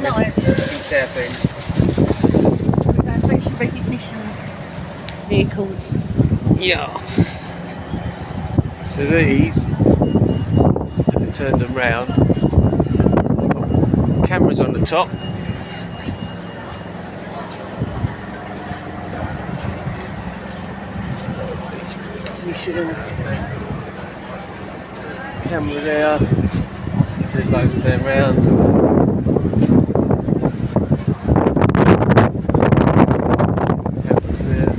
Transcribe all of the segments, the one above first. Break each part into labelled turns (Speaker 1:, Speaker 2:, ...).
Speaker 1: night.
Speaker 2: In Southend.
Speaker 1: With our facial recognition vehicles.
Speaker 2: Yeah. So these, I turned them round. Cameras on the top. Camera there. They both turn round. Cameras there.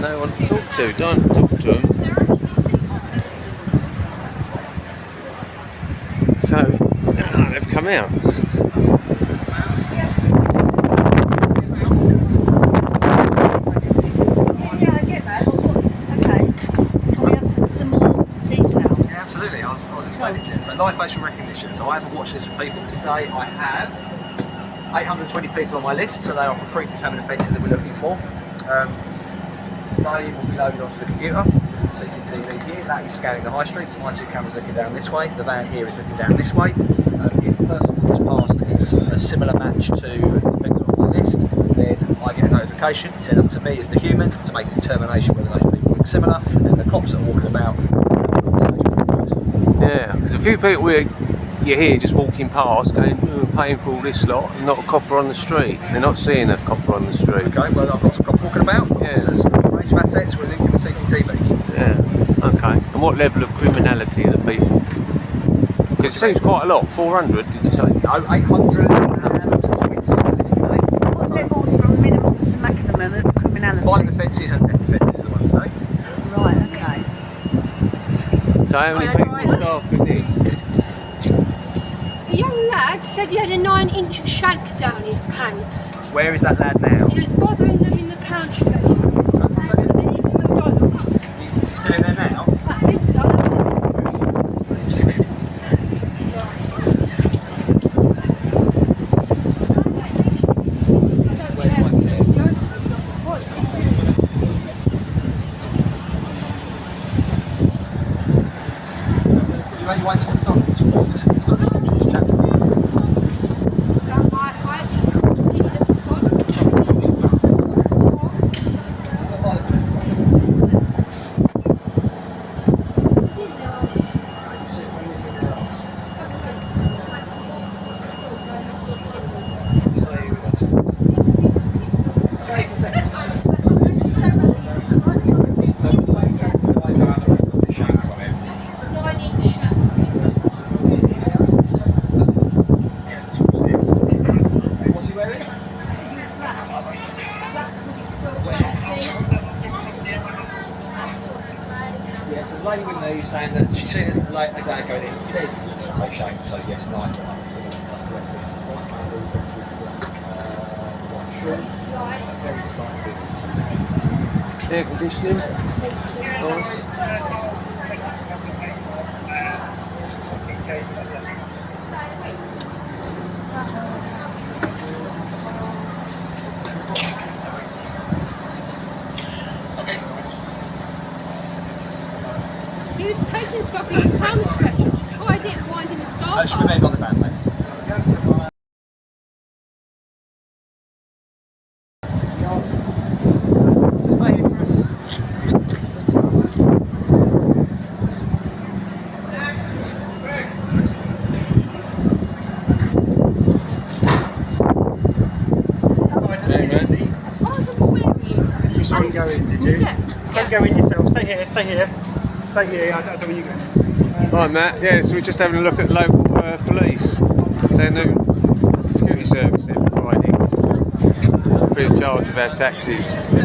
Speaker 2: No one to talk to. Don't talk to them. So they've come out.
Speaker 3: So live facial recognition. So I have a watch list of people. Today I have 820 people on my list, so they are for predetermined offences that we're looking for. They will be loaded onto the computer. CCTV here, that is scanning the high street. So my two cameras looking down this way, the van here is looking down this way. If a person walks past that is a similar match to the people on my list, then I get a notification sent up to me as the human to make a determination whether those people look similar, and the cops that are walking about.
Speaker 2: Yeah, there's a few people you hear just walking past going, paying for all this lot, and not a copper on the street. They're not seeing a copper on the street.
Speaker 3: Okay, well I've got some cops walking about.
Speaker 2: Yeah.
Speaker 3: There's a range of assets, we're linked to with CCTV.
Speaker 2: Yeah, okay. And what level of criminality are the people? Because it seems quite a lot. 400, did you say?
Speaker 3: No, 820 list today.
Speaker 1: What levels from minimal to maximum of criminality?
Speaker 3: Violent offences and theft offences, I want to say.
Speaker 1: Right, okay.
Speaker 2: So how many people staff in this?
Speaker 4: A young lad said he had a 9-inch shank down his pants.
Speaker 3: Where is that lad now?
Speaker 4: He was bothering them in the pantry. And he's at McDonald's.
Speaker 3: Is he still in there now?
Speaker 4: I think so.
Speaker 3: You wait till McDonald's, please. Yes, there's a lady with me saying that she's seen it a day ago and it says no shame, so yes, knife. Very slight.
Speaker 2: Air conditioning. Nice.
Speaker 4: He was taking stuff in the palm stretchers, he's hiding it behind in the star.
Speaker 3: Should we maybe on the van, mate? Just wait here for us.
Speaker 5: You saw him go in, did you?
Speaker 4: Yeah.
Speaker 5: Don't go in yourself. Stay here, stay here. Stay here, I don't know where you're going.
Speaker 2: Right, Matt. Yeah, so we're just having a look at local police. It's their new security service they're providing. Free of charge of our taxis.
Speaker 3: Right,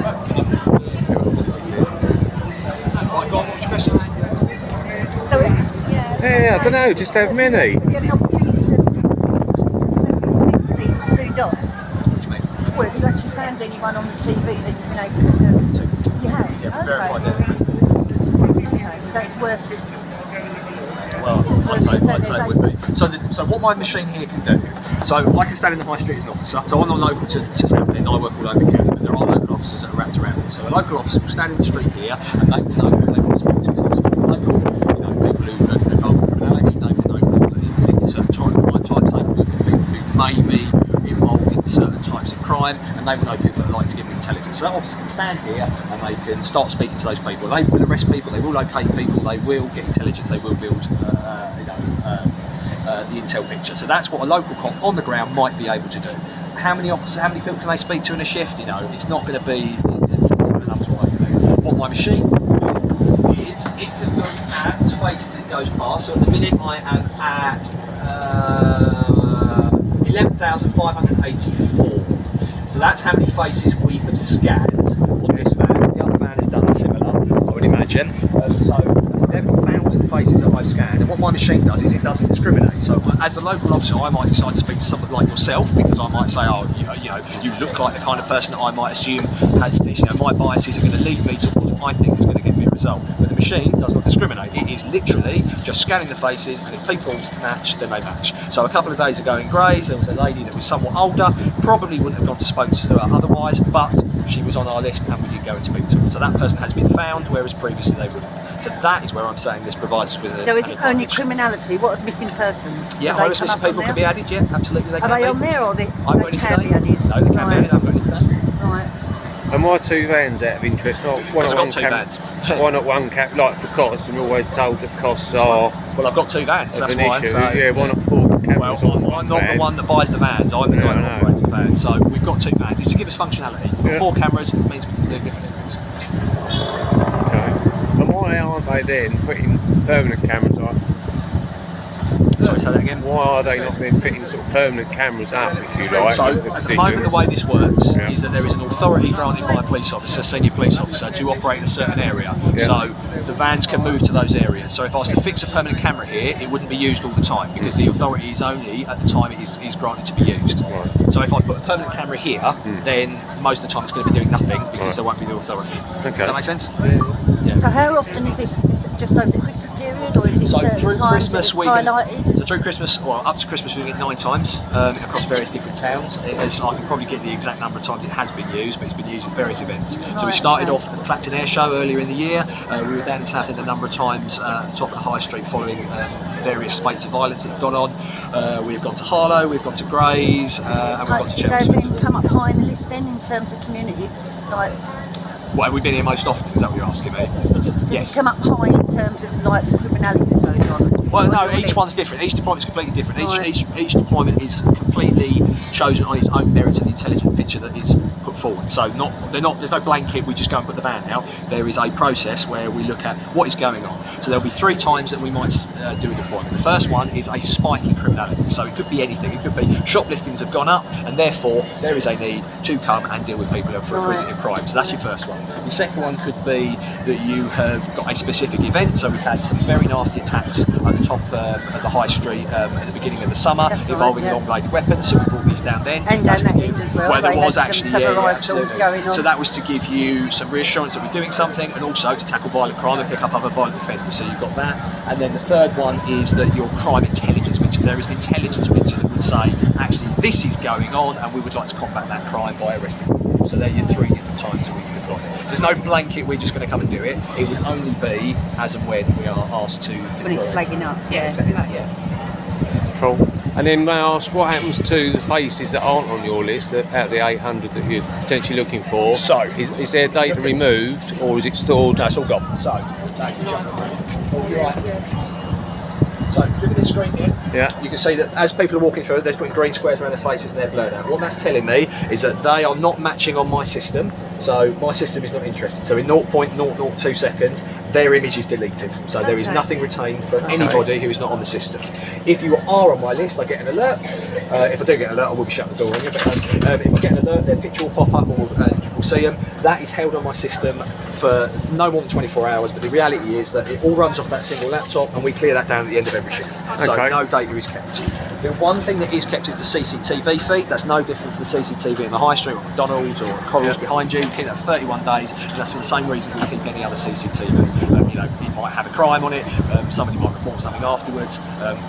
Speaker 3: go on, what's your questions?
Speaker 1: So
Speaker 2: Yeah, I don't know, just have many.
Speaker 1: have you had an opportunity to link these two dots?
Speaker 3: What do you mean?
Speaker 1: Well, have you actually found anyone on the TV that you've been able to... You have?
Speaker 3: Yeah, verified
Speaker 1: Okay.
Speaker 3: it.
Speaker 1: Okay, so it's worth it.
Speaker 3: Well, I'd say it would be. So what my machine here can do, so I can stand in the high street as an officer, so I'm not local to Southend, I work all over Kent, but there are local officers that are wrapped around me. So a local officer will stand in the street here and they will know who they want to speak to. So they speak to local, people who are involved in criminality, they will know people who are linked to certain may be involved in certain types of crime, and they will know people that like to give them intelligence. So that officer can stand here and they can start speaking to those people. They will arrest people, they will locate people, they will get intelligence, they will build the intel picture. So that's what a local cop on the ground might be able to do. How many officers, how many people can they speak to in a shift? You know, it's not going to be what my machine is. It can look at faces it goes past. So at the minute I am at 11,584. So that's how many faces we have scanned on this van. The other van has done similar, I would imagine. So that's 11,000 faces that I've scanned. And what my machine does is it doesn't discriminate. So as the local officer, I might decide to speak to someone like yourself, because I might say, oh, you look like the kind of person that I might assume has this. You know, my biases are going to lead me towards what I think is going to get me a result. But the machine does not discriminate. It is literally just scanning the faces, and if people match, then they match. So a couple of days ago in Grays, there was a lady that was somewhat older, probably wouldn't have gone to spoke to her otherwise, but she was on our list and we did go and speak to her. So that person has been found, whereas previously they wouldn't. So that is where I'm saying this provides us with
Speaker 1: So is it only criminality? What of missing persons?
Speaker 3: Yeah, high risk missing people can be added, yeah, absolutely they can be.
Speaker 1: Are they on there, or they
Speaker 3: I've got
Speaker 1: can
Speaker 3: it today.
Speaker 1: be added?
Speaker 3: No, they can be added, I've got it today.
Speaker 1: Right.
Speaker 2: And why two vans out of interest? Why
Speaker 3: I've got two vans.
Speaker 2: Why not one cap, like for costs? I'm always told that costs are
Speaker 3: Well, I've got two vans, that's
Speaker 2: an
Speaker 3: why.
Speaker 2: issue.
Speaker 3: So,
Speaker 2: Yeah, why not four cameras
Speaker 3: well,
Speaker 2: on
Speaker 3: I'm
Speaker 2: one
Speaker 3: not
Speaker 2: van?
Speaker 3: the one that buys the vans, I'm the guy that operates the vans. So we've got two vans. It's to give us functionality. We've got 4 cameras, it means we can do different things.
Speaker 2: Okay. And why aren't they then putting permanent cameras up?
Speaker 3: Sorry, say that again.
Speaker 2: Why are they not then fitting sort of permanent cameras up, if you like?
Speaker 3: So
Speaker 2: with
Speaker 3: at the moment, the way this works
Speaker 2: Yeah.
Speaker 3: is that there is an authority granted by a police officer, senior police officer, to operate in a certain area.
Speaker 2: Yeah.
Speaker 3: So the vans can move to those areas. So if I was to fix a permanent camera here, it wouldn't be used all the time, because the authority is only at the time it is granted to be used.
Speaker 2: Right.
Speaker 3: So if I put a permanent camera here, then most of the time it's going to be doing nothing, because
Speaker 2: Right.
Speaker 3: there won't be the authority.
Speaker 2: Okay.
Speaker 3: Does that make sense?
Speaker 1: So how often is this? Is it just over the Christmas period, or is it
Speaker 3: So
Speaker 1: certain
Speaker 3: through
Speaker 1: times
Speaker 3: Christmas,
Speaker 1: that
Speaker 3: we
Speaker 1: it's
Speaker 3: can,
Speaker 1: highlighted?
Speaker 3: so through Christmas, or up to Christmas, we get 9 times across various different towns. I can probably get the exact number of times it has been used, but it's been used at various events. So we
Speaker 1: Right,
Speaker 3: started
Speaker 1: okay.
Speaker 3: off at the Clacton Air Show earlier in the year. We were down in Southend a number of times at the top of the High Street, following various spates of violence that have gone on. We've gone to Harlow, we've gone to Grays, and we've gone to
Speaker 1: So
Speaker 3: Chelsea.
Speaker 1: then come up high in the list then in terms of communities, like
Speaker 3: What, have we been here most often? Is that what you're asking me?
Speaker 1: does
Speaker 3: Yes.
Speaker 1: it come up high in terms of like the criminality that goes on?
Speaker 3: Well,
Speaker 1: on
Speaker 3: no,
Speaker 1: your
Speaker 3: each
Speaker 1: list?
Speaker 3: one's different. Each deployment's completely different.
Speaker 1: Right.
Speaker 3: Each deployment is completely chosen on its own merits and the intelligent picture that is put forward. So there's no blanket, we just go and put the van out. There is a process where we look at what is going on. So there'll be 3 times that we might do a deployment. The first one is a spike in criminality. So it could be anything. It could be shopliftings have gone up, and therefore there is a need to come and deal with people for acquisitive crime. So that's your first one. The second one could be that you have got a specific event. So we've had some very nasty attacks at the top of the High Street at the beginning of the summer,
Speaker 1: That's right,
Speaker 3: involving
Speaker 1: yeah.
Speaker 3: long-bladed weapons. So we brought these down then.
Speaker 1: And
Speaker 3: That's
Speaker 1: down
Speaker 3: to
Speaker 1: that
Speaker 3: give-
Speaker 1: end as well.
Speaker 3: Well, there
Speaker 1: They
Speaker 3: was
Speaker 1: had
Speaker 3: actually,
Speaker 1: some
Speaker 3: yeah,
Speaker 1: terrorised storms
Speaker 3: absolutely.
Speaker 1: going on.
Speaker 3: So that was to give you some reassurance that we're doing something, and also to tackle violent crime and pick up other violent offenders. So you've got that. And then the third one is that your crime intelligence picture. There is an intelligence picture that would say, actually, this is going on, and we would like to combat that crime by arresting people. So they're your 3 different times that we can deploy it. So there's no blanket, we're just going to come and do it. It would only be as and when we are asked to deploy
Speaker 1: When it's
Speaker 3: it.
Speaker 1: flagging up.
Speaker 3: Yeah, exactly that, yeah.
Speaker 2: Cool. And then may I ask, what happens to the faces that aren't on your list, that out of the 800 that you're potentially looking for?
Speaker 3: So-
Speaker 2: is their data removed, or is it stored?
Speaker 3: No, it's all gone. So, you're right. So, look at this screen here.
Speaker 2: Yeah.
Speaker 3: You can see that as people are walking through, they're putting green squares around their faces and they're blurred out. What that's telling me is that they are not matching on my system, so my system is not interested. So in 0.002 seconds, their image is deleted. So there is nothing retained for anybody who is not on the system. If you are on my list, I get an alert. If I do get an alert, I will be shutting the door on you. But if I get an alert, their picture will pop up and we'll see them. That is held on my system for no more than 24 hours, but the reality is that it all runs off that single laptop, and we clear that down at the end of every shift. So
Speaker 2: Okay.
Speaker 3: no data is kept. The one thing that is kept is the CCTV feed. That's no different to the CCTV in the High Street or McDonald's or Corals behind you. We keep that for 31 days, and that's for the same reason we keep any other CCTV. It might have a crime on it, somebody might report something afterwards,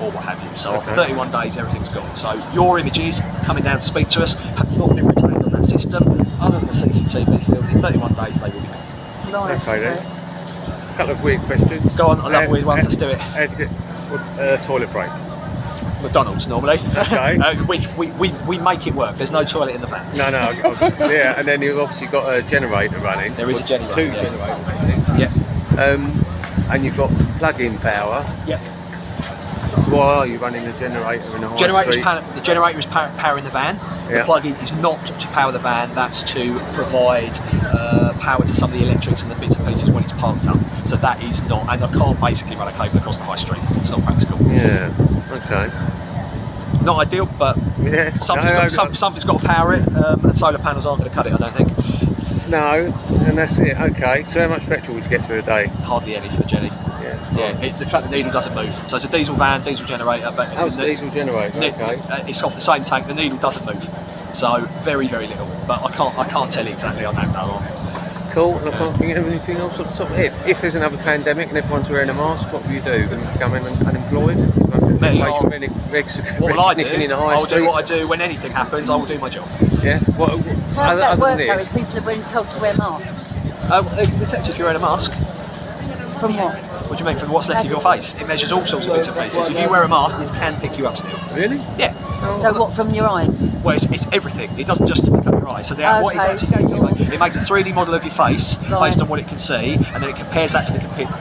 Speaker 3: or what have you. So after 31 days, everything's gone. So your images coming down to speak to us have not been retained on that system, other than the CCTV field. In 31 days, they will be gone.
Speaker 1: Right,
Speaker 2: Okay then. A couple of weird questions.
Speaker 3: Go on, I love weird ones, let's do it.
Speaker 2: How do you get toilet break?
Speaker 3: McDonald's normally.
Speaker 2: Okay.
Speaker 3: We make it work. There's no toilet in the van.
Speaker 2: No, yeah, and then you've obviously got a generator running.
Speaker 3: There is a generator.
Speaker 2: Two
Speaker 3: yeah.
Speaker 2: generators running.
Speaker 3: Yeah.
Speaker 2: And you've got plug-in power.
Speaker 3: Yeah.
Speaker 2: So why are you running a generator in a high street?
Speaker 3: The generator is powering the van.
Speaker 2: Yeah.
Speaker 3: The plug-in is not to power the van. That's to provide power to some of the electrics and the bits and pieces when it's parked up. So that is not, and I can't basically run a cable across the high street. It's not practical.
Speaker 2: Yeah. Okay.
Speaker 3: Not ideal, but
Speaker 2: Yeah.
Speaker 3: something's got to power it, and solar panels aren't going to cut it, I don't think.
Speaker 2: No, and that's it. Okay. So how much petrol would you get through a day?
Speaker 3: Hardly any for the Jenny.
Speaker 2: Yeah.
Speaker 3: Yeah, the fact the needle doesn't move. So it's a diesel van, diesel generator, but
Speaker 2: Oh, it's a diesel generator. Okay.
Speaker 3: it's off the same tank. The needle doesn't move, so very little. But I can't tell you exactly. I don't know.
Speaker 2: Cool. And I can't think of anything else off the top of my head. If there's another pandemic and everyone's wearing a mask, what will you do? Going to become unemployed?
Speaker 3: Me,
Speaker 2: Facial
Speaker 3: What will I do?
Speaker 2: recognition in the high
Speaker 3: I'll
Speaker 2: street?
Speaker 3: do what I do when anything happens. I will do my job.
Speaker 2: Yeah. What,
Speaker 1: How does that
Speaker 2: other
Speaker 1: work
Speaker 2: than
Speaker 1: though
Speaker 2: this?
Speaker 1: if people are being told to wear masks?
Speaker 3: They can detect if you're wearing a mask.
Speaker 1: From what?
Speaker 3: What do you mean from what's left of your face? It measures all sorts of bits and pieces. If you wear a mask, it can pick you up still.
Speaker 2: Really?
Speaker 3: Yeah.
Speaker 1: So what, from your eyes?
Speaker 3: Well, it's everything. It doesn't just pick up your eyes. So what it's
Speaker 1: Okay,
Speaker 3: actually
Speaker 1: so
Speaker 3: doing is
Speaker 1: you're-
Speaker 3: it makes a 3D model of your face
Speaker 1: Right.
Speaker 3: based on what it can see, and then it compares that to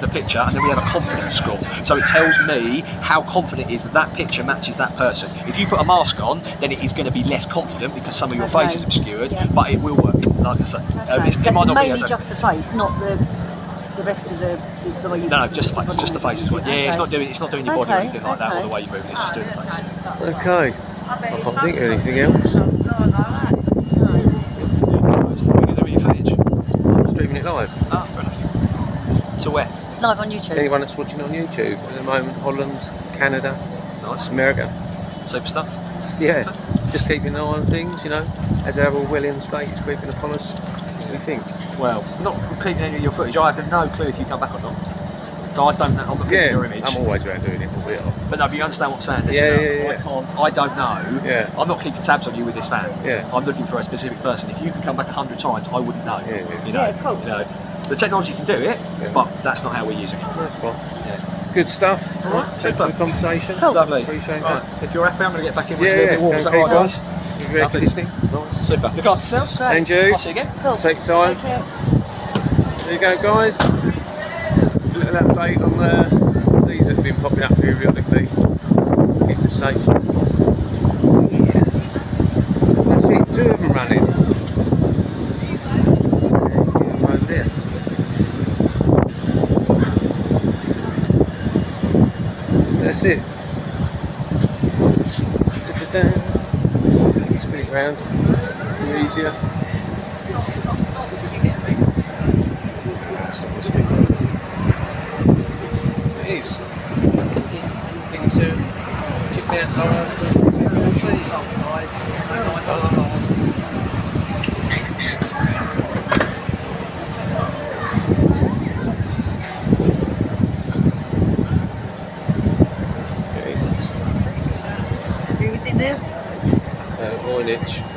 Speaker 3: the picture, and then we have a confidence score. So it tells me how confident it is that that picture matches that person. If you put a mask on, then it is going to be less confident because some of your
Speaker 1: Okay.
Speaker 3: face is obscured,
Speaker 1: Yeah.
Speaker 3: but it will work, like I say.
Speaker 1: Okay.
Speaker 3: It
Speaker 1: So
Speaker 3: might not be
Speaker 1: mainly
Speaker 3: as a-
Speaker 1: just the face, not the rest of the way you.
Speaker 3: No, just the face. Just the face is what. Yeah, it's not doing your body or
Speaker 1: Okay,
Speaker 3: anything like that, or
Speaker 1: okay.
Speaker 3: the way you move. It's just doing the face.
Speaker 2: Okay. I can't think of anything else.
Speaker 3: What are you going to do with your footage?
Speaker 2: I'm streaming it live.
Speaker 3: Ah, fair enough. To where?
Speaker 1: Live on YouTube.
Speaker 2: Anyone that's watching on YouTube at the moment, Holland, Canada,
Speaker 3: Nice.
Speaker 2: America.
Speaker 3: Super stuff.
Speaker 2: Yeah, just keeping an eye on things, you know, as our Orwellian state is creeping upon us. What do you think?
Speaker 3: Well, not keeping any of your footage. I have no clue if you come back or not. So I don't know. I'm not keeping your image.
Speaker 2: I'm always around doing it, but we are.
Speaker 3: But no, but you understand what I'm saying?
Speaker 2: Yeah.
Speaker 3: I don't know.
Speaker 2: Yeah.
Speaker 3: I'm not keeping tabs on you with this fan.
Speaker 2: Yeah.
Speaker 3: I'm looking for a specific person. If you could come back 100 times, I wouldn't know.
Speaker 2: Yeah.
Speaker 3: You know,
Speaker 1: Yeah, of course.
Speaker 3: you know, the technology can do it, but that's not how we're using it.
Speaker 2: That's fine.
Speaker 3: Yeah.
Speaker 2: Good stuff.
Speaker 3: All right,
Speaker 2: Thanks for the
Speaker 3: super.
Speaker 2: conversation.
Speaker 1: Cool.
Speaker 3: Lovely.
Speaker 2: Appreciate
Speaker 3: Right,
Speaker 2: that.
Speaker 3: if you're happy, I'm going to get back in.
Speaker 2: Yeah,
Speaker 3: It's a bit warm. Is that
Speaker 2: okay,
Speaker 3: all right, guys?
Speaker 2: You're very
Speaker 3: Lovely.
Speaker 2: listening. Nice.
Speaker 3: Super. Look after yourselves.
Speaker 1: Great.
Speaker 2: And you.
Speaker 3: I'll see you again.
Speaker 1: Cool.
Speaker 2: Take time.
Speaker 1: Take care.
Speaker 2: There you go, guys. A little update on these that have been popping up periodically. Keep us safe. Yeah. That's it. 2 of them running. There's a few of them over there. So that's it. Da-da-da. Spin it round. Easier. Stop the spin. It is. Thank you, sir. Check me out, Laura.
Speaker 1: Who was in there?
Speaker 2: Voynich.